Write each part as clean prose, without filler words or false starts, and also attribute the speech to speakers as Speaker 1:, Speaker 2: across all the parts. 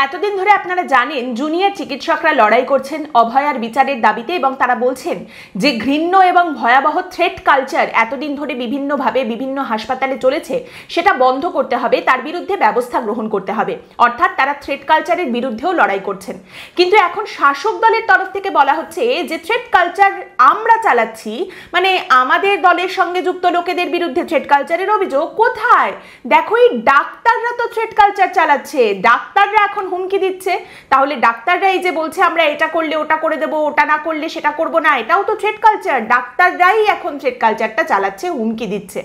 Speaker 1: এতদিন ধরে আপনারা জানেন জুনিয়র চিকিৎসকরা লড়াই করছেন অভয়ার বিচারের দাবিতে এবং তারা বলছেন যে ঘৃণ্য এবং ভয়াবহ থ্রেট কালচার এতদিন ধরে বিভিন্নভাবে বিভিন্ন হাসপাতালে চলেছে সেটা বন্ধ করতে হবে, তার বিরুদ্ধে ব্যবস্থা গ্রহণ করতে হবে। অর্থাৎ তারা থ্রেট কালচারের বিরুদ্ধেও লড়াই করছেন। কিন্তু এখন শাসক দলের তরফ থেকে বলা হচ্ছে যে থ্রেট কালচার আমরা চালাচ্ছি, মানে আমাদের দলের সঙ্গে যুক্ত লোকেদের বিরুদ্ধে থ্রেট কালচারের অভিযোগ কোথায়? দেখো, এই ডাক্তাররা তো থ্রেট কালচার চালাচ্ছে, ডাক্তাররা এখন হুমকি দিচ্ছে। তাহলে ডাক্তাররা এই যে বলছে আমরা এটা করলে ওটা করে দেবো, ওটা না করলে সেটা করবো না, এটাও তো থ্রেট কালচার। ডাক্তাররাই এখন থ্রেট কালচারটা চালাচ্ছে, হুমকি দিচ্ছে।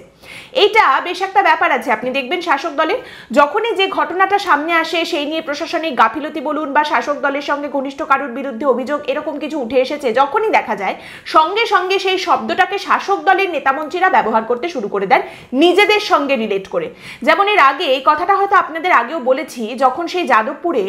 Speaker 1: এইটা বেশ একটা ব্যাপার আছে। আপনি দেখবেন শাসক দলের যখনই যে ঘটনাটা সামনে আসে সেই নিয়ে প্রশাসনিক গাফিলতি বলুন বা শাসক দলের সঙ্গে ঘনিষ্ঠ কারোর বিরুদ্ধে অভিযোগ এরকম কিছু উঠে এসেছে, যখনই দেখা যায় সঙ্গে সঙ্গে সেই শব্দটাকে শাসক দলের নেতামন্ত্রীরা ব্যবহার করতে শুরু করে দেন নিজেদের সঙ্গে রিলেট করে। যেমন এর আগে এই কথাটা হয়তো আপনাদের আগেও বলেছি, যখন সেই যাদবপুরে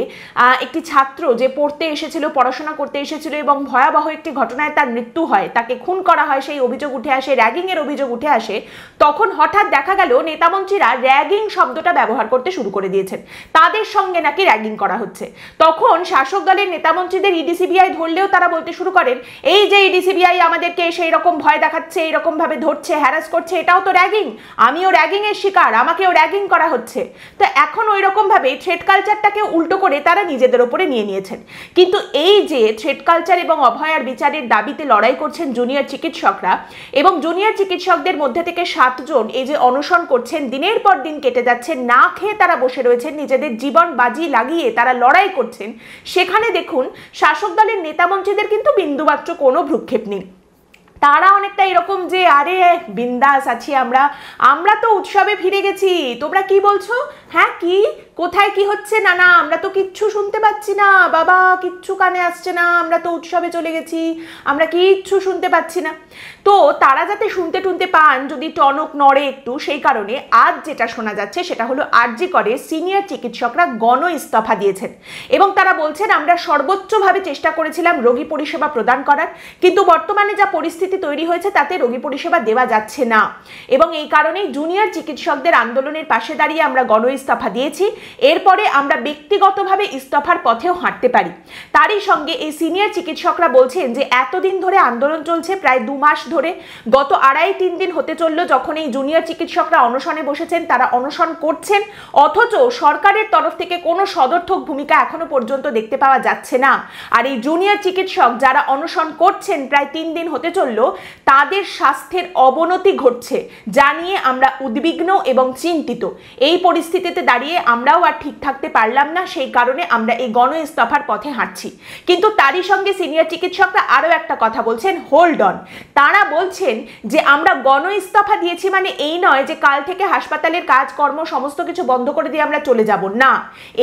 Speaker 1: একটি ছাত্র যে পড়তে এসেছিল, পড়াশোনা করতে এসেছিল এবং ভয়াবহ একটি ঘটনায় তার মৃত্যু হয়, তাকে খুন করা হয়, সেই অভিযোগ উঠে আসে, র্যাগিংয়ের অভিযোগ উঠে আসে, তখন হঠাৎ দেখা গেল নেতামন্ত্রীরা র্যাগিং শব্দটা ব্যবহার করতে শুরু করে দিয়েছেন, তাদের সঙ্গে নাকি র্যাগিং করা হচ্ছে। তখন শাসক দলের নেতামন্ত্রীদের ইডিসিবিআই ধরলেও তারা বলতে শুরু করেন এই যে ইডিসিবিআই আমাদেরকে সেই রকম ভয় দেখাচ্ছে, এরকম ভাবে ধরছে, হ্যারাস করছে, এটাও তো র্যাগিং, আমিও র্যাগিং এর শিকার, আমাকেও র্যাগিং করা হচ্ছে। তো এখন ওই রকম ভাবে থ্রেট কালচারটাকে উল্টো করে তারা নিজেদের ওপরে নিয়ে নিয়েছেন। কিন্তু এই যে থ্রেট কালচার এবং অভয়ার বিচারের দাবিতে লড়াই করছেন জুনিয়র চিকিৎসকরা, এবং জুনিয়র চিকিৎসকদের মধ্যে থেকে 7 জন এই যে অনশন করছেন, দিনের পর দিন কেটে যাচ্ছে, না খেয়ে তারা বসে রয়েছেন, নিজেদের জীবন বাজি লাগিয়ে তারা লড়াই করছেন, সেখানে দেখুন শাসক দলের নেতামন্ত্রীদের কিন্তু বিন্দুমাত্র কোনো ভ্রুক্ষেপ নেই। তারা অনেকটা এরকম যে আরে বিন্দাস আছি আমরা তো উৎসবে ফিরে গেছি, তোমরা কি বলছো, হ্যাঁ কি কোথায় কি হচ্ছে, না না আমরা তো কিচ্ছু শুনতে পাচ্ছি না বাবা, কিচ্ছু কানে আসছে না, আমরা তো উৎসবে চলে গেছি, আমরা কিচ্ছু শুনতে পাচ্ছি না। তো তারা যাতে শুনতে টুনতে পান, যদি টনক নড়ে একটু, সেই কারণে আজ যেটা শোনা যাচ্ছে সেটা হলো আরজি করে সিনিয়র চিকিৎসকরা গণ ইস্তফা দিয়েছেন এবং তারা বলছেন আমরা সর্বোচ্চভাবে চেষ্টা করেছিলাম রোগী পরিষেবা প্রদান করার, কিন্তু বর্তমানে যা পরিস্থিতি তৈরি হয়েছে তাতে রোগী পরিষেবা দেওয়া যাচ্ছে না এবং এই কারণেই জুনিয়র চিকিৎসকদের আন্দোলনের পাশে দাঁড়িয়ে আমরা গণ ইস্তফা দিয়েছি। এরপরে আমরা ব্যক্তিগতভাবে ইস্তফার পথেও হাঁটতে পারি। তারই সঙ্গে এই সিনিয়র চিকিৎসকরা বলছেন যে এতদিন ধরে আন্দোলন চলছে, প্রায় 2 মাস ধরে, গত 2.5-3 দিন হতে চললো যখন এই জুনিয়র চিকিৎসকরা অনশনে বসেছেন, তারা অনশন করছেন, অথচ সরকারের তরফ থেকে কোনো সদর্থক ভূমিকা এখনো পর্যন্ত দেখতে পাওয়া যাচ্ছে না। আর এই জুনিয়র চিকিৎসক যারা অনশন করছেন প্রায় 3 দিন হতে চললো, তাদের স্বাস্থ্যের অবনতি ঘটছে, যা নিয়ে আমরা উদ্বিগ্ন এবং চিন্তিত। এই পরিস্থিতিতে দাঁড়িয়ে আমরাও আর ঠিক থাকতে পারলাম না, সেই কারণে আমরা এই গণ ইস্তফার পথে হাঁটছি। কিন্তু তারই সঙ্গে সিনিয়র চিকিৎসকরা আরও একটা কথা বলছেন, হোল্ড অন। তারা বলছেন যে আমরা গণ ইস্তফা দিয়েছি মানে এই নয় যে কাল থেকে হাসপাতালের কাজকর্ম সমস্ত কিছু বন্ধ করে দিয়ে আমরা চলে যাব না।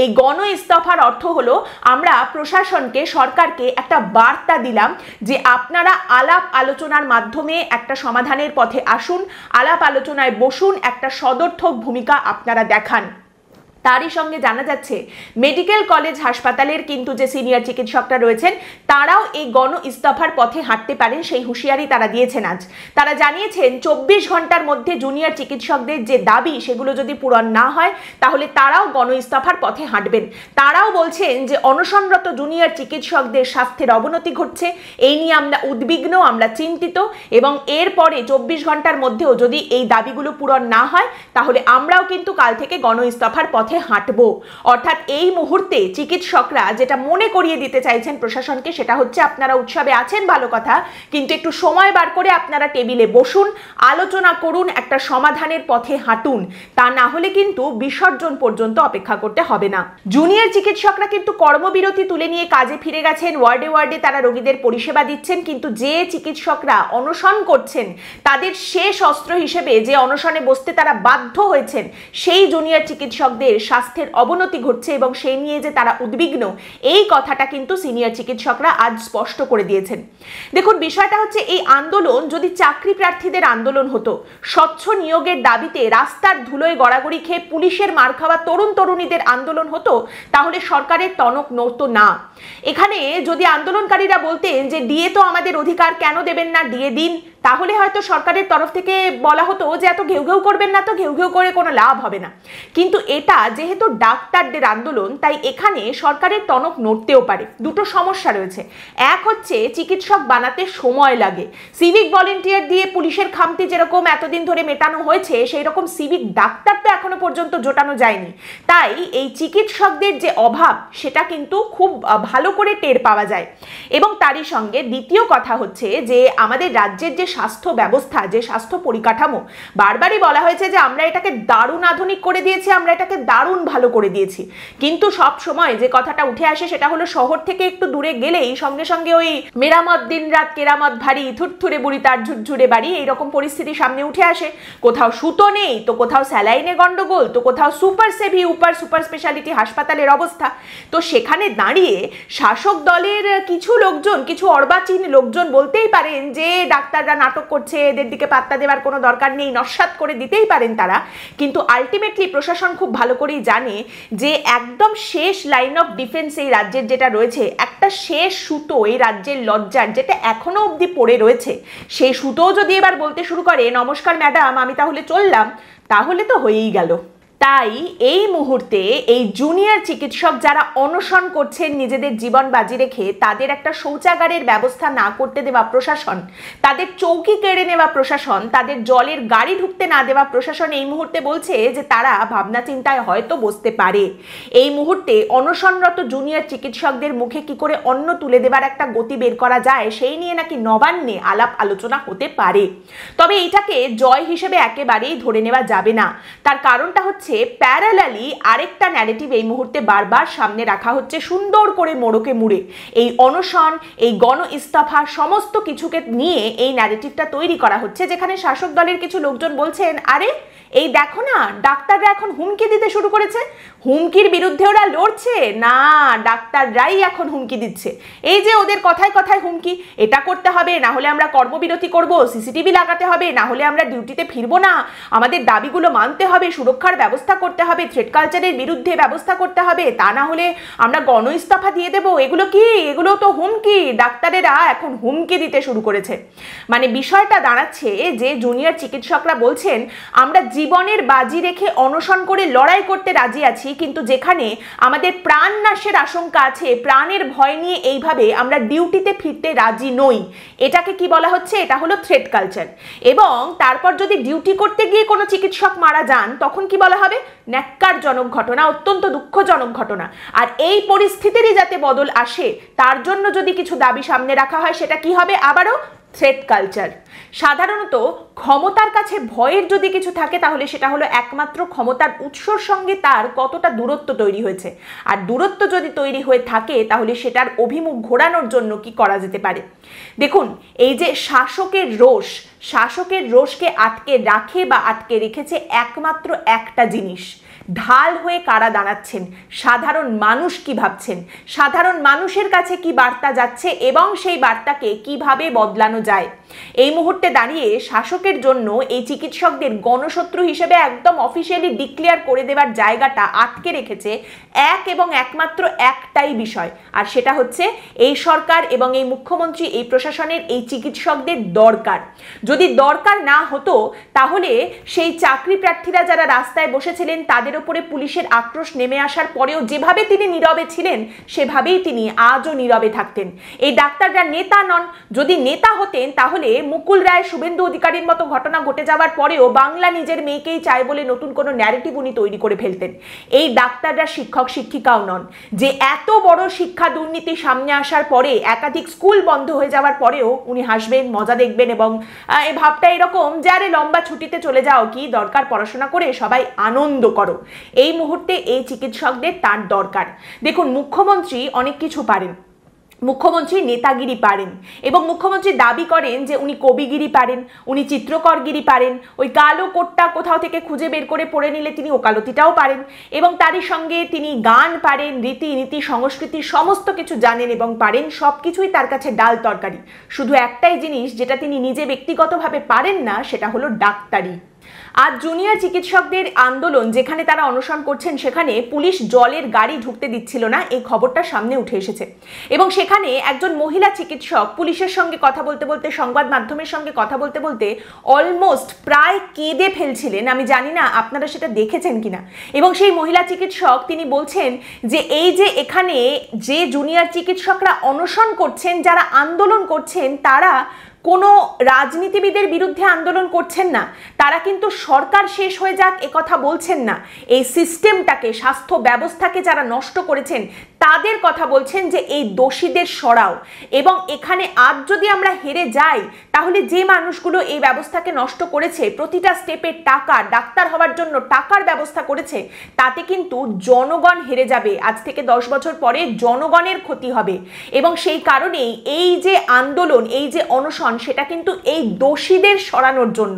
Speaker 1: এই গণ ইস্তফার অর্থ হলো আমরা প্রশাসনকে, সরকারকে একটা বার্তা দিলাম যে আপনারা আলাপ আলোচনার মাধ্যমে একটা সমাধানের পথে আসুন, আলাপ আলোচনায় বসুন, একটা সদর্থক ভূমিকা আপনারা দেখান। তারই সঙ্গে জানা যাচ্ছে মেডিকেল কলেজ হাসপাতালের কিন্তু যে সিনিয়র চিকিৎসকরা রয়েছেন তারাও এই গণ ইস্তফার পথে হাঁটতে পারেন, সেই হুঁশিয়ারি তারা দিয়েছেন। আজ তারা জানিয়েছেন 24 ঘন্টার মধ্যে জুনিয়র চিকিৎসকদের যে দাবি সেগুলো যদি পূরণ না হয় তাহলে তারাও গণ ইস্তফার পথে হাঁটবেন। তারাও বলছেন যে অনশনরত জুনিয়র চিকিৎসকদের স্বাস্থ্যের অবনতি ঘটছে, এই নিয়ে আমরা উদ্বিগ্ন, আমরা চিন্তিত এবং এরপরে 24 ঘন্টার মধ্যেও যদি এই দাবিগুলো পূরণ না হয় তাহলে আমরাও কিন্তু কাল থেকে গণ ইস্তফার পথে হাঁটবো। অর্থাৎ এই মুহূর্তে চিকিৎসকরা যেটা মনে করিয়ে দিতে চাইছেন প্রশাসনকে সেটা হচ্ছে আপনারা উৎসবে আছেন ভালো কথা, কিন্তু একটু সময় বার করে আপনারা টেবিলে বসুন, আলোচনা করুন, একটা সমাধানের পথে হাঁটুন, তা না হলে কিন্তু বিসর্জন পর্যন্ত অপেক্ষা করতে হবে না। জুনিয়র চিকিৎসকরা কিন্তু কর্মবিরতি তুলে নিয়ে কাজে ফিরে গেছেন, ওয়ার্ডে ওয়ার্ডে তারা রোগীদের পরিষেবা দিচ্ছেন, কিন্তু যে চিকিৎসকরা অনশন করছেন তাদের শেষ অস্ত্র হিসেবে যে অনশনে বসতে তারা বাধ্য হয়েছেন, সেই জুনিয়র চিকিৎসকদের স্বাস্থ্যের অবনতি ঘটছে এবং সেই নিয়ে যে তারা উদ্বিগ্ন, এই কথাটা কিন্তু সিনিয়র চিকিৎসকরা আজ স্পষ্ট করে দিয়েছেন। দেখুন, বিষয়টা হচ্ছে এই আন্দোলন যদি চাকরি প্রার্থীদের আন্দোলন হতো, স্বচ্ছ নিয়োগের দাবিতে রাস্তার ধুলোয় গড়াগড়ি খেয়ে পুলিশের মার খাওয়া তরুণ তরুণীদের আন্দোলন হতো, তাহলে সরকারের টনক নড়তো না। এখানে যদি আন্দোলনকারীরা বলতেন যে ডিএ তো আমাদের অধিকার, কেন দেবেন না, ডিএ দিন, তাহলে হয়তো সরকারের তরফ থেকে বলা হতো যে এত ঘেউ ঘেউ করবেন না, তো ঘেউ ঘেউ করে কোনো লাভ হবে না। কিন্তু এটা যেহেতু ডাক্তারদের আন্দোলন, তাই এখানে সরকারের টনক নড়তেও পারে। দুটো সমস্যা রয়েছে। এক হচ্ছে চিকিৎসক বানাতে সময় লাগে। সিভিক ভলেন্টিয়ার দিয়ে পুলিশের খামতি যেরকম এতদিন ধরে মেটানো হয়েছে, সেই রকম সিভিক ডাক্তার তো এখনো পর্যন্ত জোটানো যায়নি। তাই এই চিকিৎসকদের যে অভাব সেটা কিন্তু খুব ভালো করে টের পাওয়া যায়। এবং তারই সঙ্গে দ্বিতীয় কথা হচ্ছে যে আমাদের রাজ্যের যে স্বাস্থ্য ব্যবস্থা, যে স্বাস্থ্য পরিকাঠামো, বারবারই বলা হয়েছে যে আমরা এটাকে দারুণ আধুনিক করে দিয়েছি, আমরা এটাকে দারুণ ভালো করে দিয়েছি। কিন্তু সব সময় যে কথাটা উঠে আসে সেটা হলো শহর থেকে একটু দূরে গেলেই সঙ্গে সঙ্গে ওই মেরামত দিন রাত কেরামত ভারী, থুরথুরে বুড়ি তার ঝুরঝুরে বাড়ি, এইরকম পরিস্থিতি সামনে উঠে আসে। কোথাও সুতো নেই, তো কোথাও স্যালাইনে গন্ডগোল, তো কোথাও সুপার সেভি সুপার স্পেশালিটি হাসপাতালের অবস্থা। তো সেখানে দাঁড়িয়ে শাসক দলের কিছু লোকজন, কিছু অর্বাচীন লোকজন বলতেই পারেন যে ডাক্তাররা নাটক করছে, এদের দিকে পাত্তা দেওয়ার কোনো দরকার নেই, নস্যাৎ করে দিতেই পারেন তারা। কিন্তু আলটিমেটলি প্রশাসন খুব ভালো করেই জানে যে একদম শেষ লাইন অফ ডিফেন্স এই রাজ্যের যেটা রয়েছে, একটা শেষ সুতো এই রাজ্যের লজ্জার, যেটা এখনো অবধি পড়ে রয়েছে, সেই সুতোও যদি এবার বলতে শুরু করে নমস্কার ম্যাডাম আমি তাহলে চললাম, তাহলে তো হয়েই গেল। তাই এই মুহূর্তে এই জুনিয়র চিকিৎসক যারা অনশন করছেন নিজেদের জীবন বাজি রেখে, তাদের একটা শৌচাগারের ব্যবস্থা না করতে দেওয়া প্রশাসন, তাদের চৌকি কেড়ে নেওয়া প্রশাসন, তাদের জলের গাড়ি ঢুকতে না দেওয়া প্রশাসন এই মুহূর্তে বলছে যে তারা ভাবনা চিন্তায় হয়তো বসতে পারে। এই মুহূর্তে অনশনরত জুনিয়র চিকিৎসকদের মুখে কি করে অন্ন তুলে দেবার একটা গতি বের করা যায়, সেই নিয়ে নাকি নবান্নে আলাপ আলোচনা হতে পারে। তবে এইটাকে জয় হিসেবে একেবারেই ধরে নেওয়া যাবে না। তার কারণটা হচ্ছে প্যারালালি আরেকটা ন্যারেটিভ এই মুহূর্তে বারবার সামনে রাখা হচ্ছে, সুন্দর করে মোড়কে মুড়ে এই অনশন, এই গণ ইস্তফা সমস্ত কিছুকে নিয়ে এই ন্যারেটিভটা তৈরি করা হচ্ছে, যেখানে শাসক দলের কিছু লোকজন বলছেন আরে এই দেখো না ডাক্তাররা এখন হুমকি দিতে শুরু করেছে, হুমকির বিরুদ্ধে ওরা লড়ছে না, ডাক্তাররাই এখন হুমকি দিচ্ছে। এই যে ওদের কথায় কথায় হুমকি, এটা করতে হবে, না হলে আমরা কর্মবিরতি করব, সিসিটিভি লাগাতে হবে, না হলে আমরা ডিউটিতে ফিরবো না, আমাদের দাবিগুলো মানতে হবে, সুরক্ষার ব্যবস্থা করতে হবে, থ্রেট কালচারের বিরুদ্ধে ব্যবস্থা করতে হবে, তা না হলে আমরা গণ ইস্তফা দিয়ে দেবো। এগুলো কি? এগুলো তো হুমকি। ডাক্তারেরা এখন হুমকি দিতে শুরু করেছে। মানে বিষয়টা দাঁড়াচ্ছে যে জুনিয়র চিকিৎসকরা বলছেন আমরা জীবনের বাজি রেখে অনশন করে লড়াই করতে রাজি আছি, কিন্তু যেখানে আমাদের প্রাণ নাশের আশঙ্কা আছে, প্রাণের ভয় নিয়ে এইভাবে আমরা ডিউটিতে ফিরতে রাজি নই। এটাকে কি বলা হচ্ছে? এটা হলো থ্রেট কালচার। এবং তারপর যদি ডিউটি করতে গিয়ে কোনো চিকিৎসক মারা যান, তখন কি বলা হবে? ন্যাক্কারজনক ঘটনা, অত্যন্ত দুঃখজনক ঘটনা। আর এই পরিস্থিতিরই যাতে বদল আসে, তার জন্য যদি কিছু দাবি সামনে রাখা হয়, সেটা কি হবে? আবারও থ্রেট কালচার। সাধারণত ক্ষমতার কাছে ভয়ের যদি কিছু থাকে, তাহলে সেটা হলো একমাত্র ক্ষমতার উৎসর সঙ্গে তার কতটা দূরত্ব তৈরি হয়েছে। আর দূরত্ব যদি তৈরি হয়ে থাকে, তাহলে সেটার অভিমুখ ঘোরানোর জন্য কি করা যেতে পারে? দেখুন, এই যে শাসকের রোষকে আটকে রাখে বা আটকে রেখেছে একমাত্র একটা জিনিস, ঢাল হয়ে কারা দাঁড়াচ্ছেন, সাধারণ মানুষ কি ভাবছেন, সাধারণ মানুষের কাছে কি বার্তা যাচ্ছে এবং সেই বার্তাকে কিভাবে বদলানো যায়। এই মুহূর্তে দাঁড়িয়ে শাসকের জন্য এই চিকিৎসকদের গণশত্রু হিসেবে একদম অফিসিয়ালি ডিক্লেয়ার করে দেওয়ার জায়গাটা আটকে রেখেছে এক এবং একমাত্র একটাই বিষয়, আর সেটা হচ্ছে এই সরকার এবং এই মুখ্যমন্ত্রী, এই প্রশাসনের এই চিকিৎসকদের দরকার। যদি দরকার না হতো, তাহলে সেই চাকরি প্রার্থীরা যারা রাস্তায় বসেছিলেন তাদের উপরে পুলিশের আক্রোশ নেমে আসার পরেও যেভাবে তিনি নীরবে ছিলেন, সেভাবেই তিনি আজও নীরবে থাকতেন। এই ডাক্তাররা নেতা নন। যদি নেতা হতেন, তাহলে মুকুল রায়, শুভেন্দু অধিকারীর মতো ঘটনা ঘটে যাওয়ার পরেও বাংলা নিজের মেয়েকেই চায় বলে নতুন কোনো ন্যারেটিভ উনি তৈরি করে ফেলতেন। এই ডাক্তাররা শিক্ষক শিক্ষিকাও নন যে এত বড় শিক্ষা দুর্নীতি সামনে আসার পরে, একাধিক স্কুল বন্ধ হয়ে যাওয়ার পরেও উনি হাসবেন, মজা দেখবেন এবং এই ভাবটা এরকম যে আরে লম্বা ছুটিতে চলে যাও, কি দরকার পড়াশোনা করে, সবাই আনন্দ করো। এই মুহূর্তে এই চিকিৎসকদের তার দরকার। দেখুন, মুখ্যমন্ত্রী অনেক কিছু পারেন, মুখ্যমন্ত্রী নেতাগিরি পারেন এবং মুখ্যমন্ত্রী দাবি করেন যে উনি কবিগিরি পারেন, উনি চিত্রকরগিরি পারেন, ওই কালো কোটটা কোথাও থেকে খুঁজে বের করে পড়ে নিলে তিনি ওকালতিটাও পারেন এবং তারই সঙ্গে তিনি গান পারেন, রীতিনীতি সংস্কৃতি সমস্ত কিছু জানেন এবং পারেন। সব কিছুই তার কাছে ডাল তরকারি। শুধু একটাই জিনিস যেটা তিনি নিজে ব্যক্তিগতভাবে পারেন না, সেটা হলো ডাক্তারি। আজ জুনিয়র চিকিৎসকদের আন্দোলন যেখানে তারা অনশন করছেন সেখানে পুলিশ জলের গাড়ি ঢুকতে দিচ্ছিল না, এই খবরটা সামনে উঠে এসেছে। এবং সেখানে একজন মহিলা চিকিৎসক পুলিশের সঙ্গে কথা বলতে বলতে, সংবাদ মাধ্যমের সঙ্গে কথা বলতে বলতে অলমোস্ট প্রায় কেঁদে ফেলছিলেন। আমি জানি না আপনারা সেটা দেখেছেন কিনা। এবং সেই মহিলা চিকিৎসক তিনি বলছেন যে এই যে এখানে যে জুনিয়র চিকিৎসকরা অনশন করছেন, যারা আন্দোলন করছেন, তারা কোনো রাজনীতিবিদের বিরুদ্ধে আন্দোলন করছেন না, তারা কিন্তু সরকার শেষ হয়ে যাক একথা বলছেন না, এই সিস্টেমটাকে, স্বাস্থ্য ব্যবস্থাকে যারা নষ্ট করেছেন তাদের কথা বলছেন যে এই দোষীদের সরাও। এবং এখানে আজ যদি আমরা হেরে যাই তাহলে যে মানুষগুলো এই ব্যবস্থাকে নষ্ট করেছে, প্রতিটা স্টেপে টাকা, ডাক্তার হওয়ার জন্য টাকার ব্যবস্থা করেছে, তাতে কিন্তু জনগণ হেরে যাবে। আজ থেকে 10 বছর পরে জনগণের ক্ষতি হবে। এবং সেই কারণেই এই যে আন্দোলন, এই যে অনশন, সেটা কিন্তু এই দোষীদের সরানোর জন্য।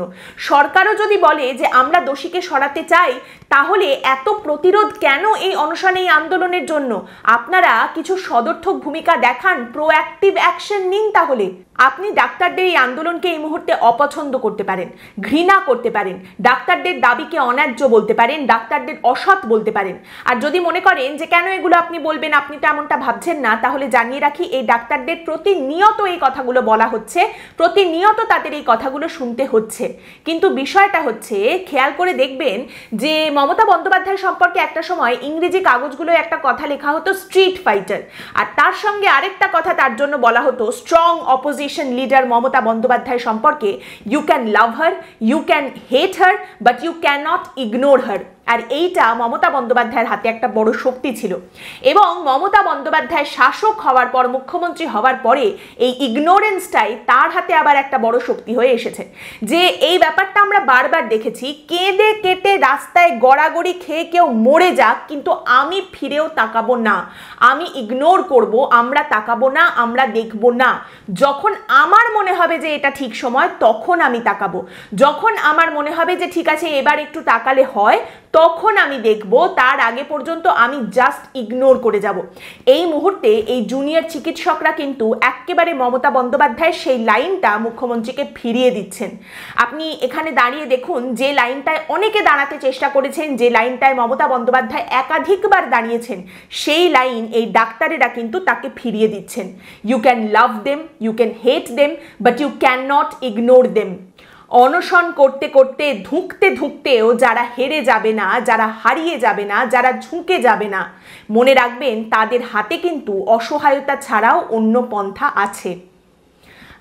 Speaker 1: সরকারও যদি বলে যে আমরা দোষীকে সরাতে চাই, তাহলে এত প্রতিরোধ কেন এই অনশন, এই আন্দোলনের জন্য? আপনারা কিছু সদর্থক ভূমিকা দেখান, প্রোঅ্যাক্টিভ অ্যাকশন নিন। তাহলে আপনি ডাক্তারদের এই আন্দোলনকে এই মুহূর্তে অপছন্দ করতে পারেন, ঘৃণা করতে পারেন, ডাক্তারদের দাবিকে অন্যায্য বলতে পারেন, ডাক্তারদের অসৎ বলতে পারেন। আর যদি মনে করেন যে কেন এগুলো আপনি বলবেন, আপনি তো এমনটা ভাবছেন না, তাহলে জানিয়ে রাখি এই ডাক্তারদের প্রতিনিয়ত এই কথাগুলো বলা হচ্ছে, প্রতিনিয়ত তাদের এই কথাগুলো শুনতে হচ্ছে। কিন্তু বিষয়টা হচ্ছে, খেয়াল করে দেখবেন যে মমতা বন্দ্যোপাধ্যায় সম্পর্কে একটা সময় ইংরেজি কাগজগুলোয় একটা কথা লেখা হতো স্ট্রিট ফাইটার, আর তার সঙ্গে আরেকটা কথা তার জন্য বলা হতো strong opposition leader Mamata Bandyopadhyay সম্পর্কে, you can love her, you can hate her, but you can not ignore her. আর এইটা মমতা বন্দ্যোপাধ্যায়ের হাতে একটা বড় শক্তি ছিল। এবং মমতা বন্দ্যোপাধ্যায় শাসক হওয়ার পর, মুখ্যমন্ত্রী হওয়ার পরে এই ইগনোরেন্সটাই তার হাতে আবার একটা বড় শক্তি হয়ে এসেছে। যে এই ব্যাপারটা আমরা বারবার দেখেছি, কেঁদে কেটে রাস্তায় গড়াগড়ি খেয়ে কেউ মরে যাক, কিন্তু আমি ফিরেও তাকাবো না, আমি ইগনোর করব, আমরা তাকাবো না, আমরা দেখবো না। যখন আমার মনে হবে যে এটা ঠিক সময়, তখন আমি তাকাবো। যখন আমার মনে হবে যে ঠিক আছে এবার একটু তাকালে হয়, তখন আমি দেখব। তার আগে পর্যন্ত আমি জাস্ট ইগনোর করে যাব। এই মুহূর্তে এই জুনিয়র চিকিৎসকরা কিন্তু একেবারে মমতা বন্দ্যোপাধ্যায়ের সেই লাইনটা মুখ্যমন্ত্রীকে ফিরিয়ে দিচ্ছেন। আপনি এখানে দাঁড়িয়ে দেখুন, যে লাইনটায় অনেকে দাঁড়াতে চেষ্টা করেছেন, যে লাইনটায় মমতা বন্দ্যোপাধ্যায় একাধিকবার দাঁড়িয়েছেন, সেই লাইন এই ডাক্তারেরা কিন্তু তাকে ফিরিয়ে দিচ্ছেন। You can love them, you can hate them, but you can not ignore them. অনশন করতে করতে, ধুঁকতে ধুঁকতেও যারা হেরে যাবে না, যারা হারিয়ে যাবে না, যারা ঝুঁকে যাবে না, মনে রাখবেন তাদের হাতে কিন্তু অসহায়তা ছাড়াও অন্য পন্থা আছে।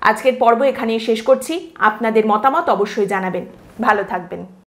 Speaker 1: আজকের পর্ব এখানেই শেষ করছি। আপনাদের মতামত অবশ্যই জানাবেন। ভালো থাকবেন।